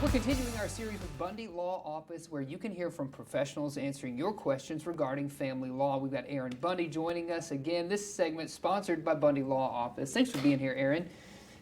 We're continuing our series with Bundy Law Office, where you can hear from professionals answering your questions regarding family law. We've got Aaron Bundy joining us again. This segment sponsored by Bundy Law Office. Thanks for being here, Aaron.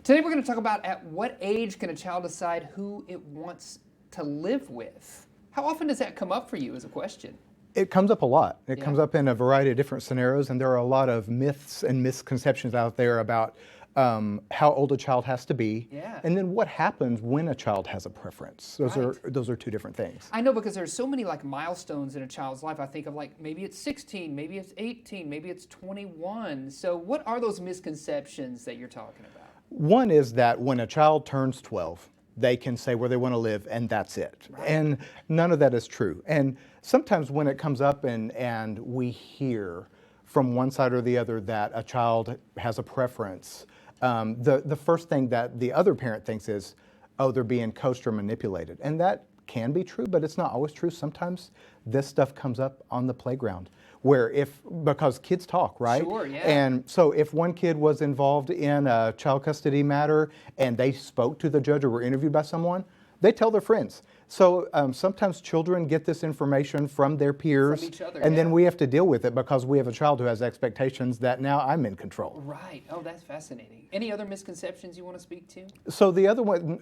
Today we're going to talk about at what age can a child decide who it wants to live with? How often does that come up for you as a question? It comes up a lot. It comes up in a variety of different scenarios, and there are a lot of myths and misconceptions out there about how old a child has to be, and then what happens when a child has a preference. Those are two different things. I know, because there's so many like milestones in a child's life. I think of like maybe it's 16, maybe it's 18, maybe it's 21. So what are those misconceptions that you're talking about? One is that when a child turns 12, they can say where they want to live, and that's it. Right. And none of that is true. And sometimes when it comes up and we hear from one side or the other that a child has a preference, the first thing that the other parent thinks is, oh, they're being coached or manipulated. And that can be true, but it's not always true. Sometimes this stuff comes up on the playground because kids talk, right? Sure, yeah. And so if one kid was involved in a child custody matter and they spoke to the judge or were interviewed by someone, they tell their friends. So sometimes children get this information from their peers, from each other, and then we have to deal with it because we have a child who has expectations that now I'm in control. Right. Oh, that's fascinating. Any other misconceptions you want to speak to? So the other one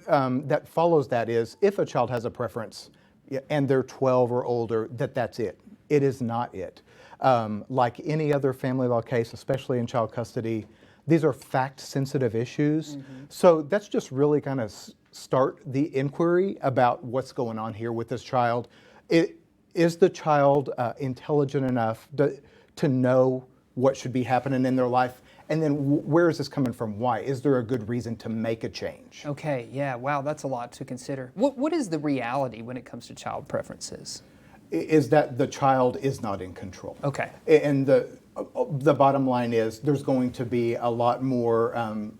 that follows that is if a child has a preference and they're 12 or older, that's it. It is not it. Like any other family law case, especially in child custody, these are fact-sensitive issues. Mm-hmm. So that's just really kind of start the inquiry about what's going on here with this child. Is the child intelligent enough to know what should be happening in their life? And then where is this coming from? Why? Is there a good reason to make a change? Okay, yeah, wow, that's a lot to consider. What is the reality when it comes to child preferences? Is that the child is not in control. Okay. And the bottom line is there's going to be a lot more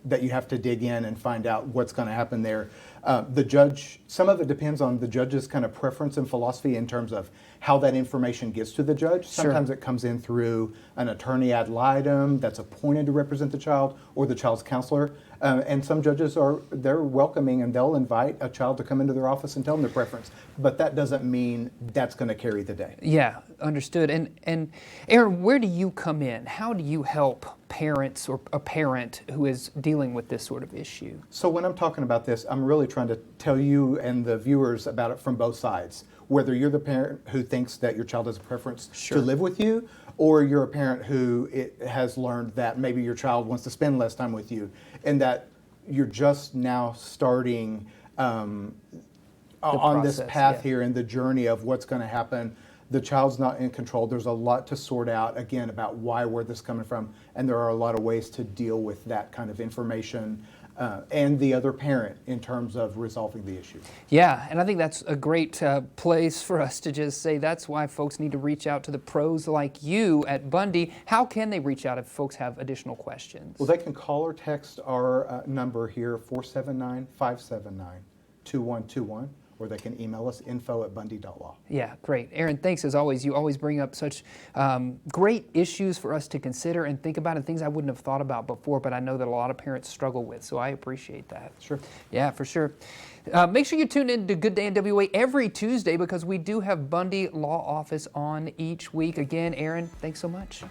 that you have to dig in and find out what's going to happen there. The judge, some of it depends on the judge's kind of preference and philosophy in terms of how that information gets to the judge. Sometimes it comes in through an attorney ad litem that's appointed to represent the child or the child's counselor. And some judges they're welcoming and they'll invite a child to come into their office and tell them their preference. But that doesn't mean that's going to carry the day. Yeah, understood. And Aaron, where do you come in? How do you help parents or a parent who is dealing with this sort of issue? So when I'm talking about this, I'm really trying to tell you and the viewers about it from both sides. Whether you're the parent who thinks that your child has a preference to live with you, or you're a parent who has learned that maybe your child wants to spend less time with you, and that you're just now starting on this path here in the journey of what's going to happen. The child's not in control. There's a lot to sort out, again, about where this is coming from, and there are a lot of ways to deal with that kind of information and the other parent in terms of resolving the issue. Yeah, and I think that's a great place for us to just say that's why folks need to reach out to the pros like you at Bundy. How can they reach out if folks have additional questions? Well, they can call or text our number here, 479-579-2121. Or they can email us, info@bundy.law. Yeah, great. Aaron, thanks as always. You always bring up such great issues for us to consider and think about, and things I wouldn't have thought about before, but I know that a lot of parents struggle with, so I appreciate that. Sure. Yeah, for sure. Make sure you tune in to Good Day in WA every Tuesday, because we do have Bundy Law Office on each week. Again, Aaron, thanks so much.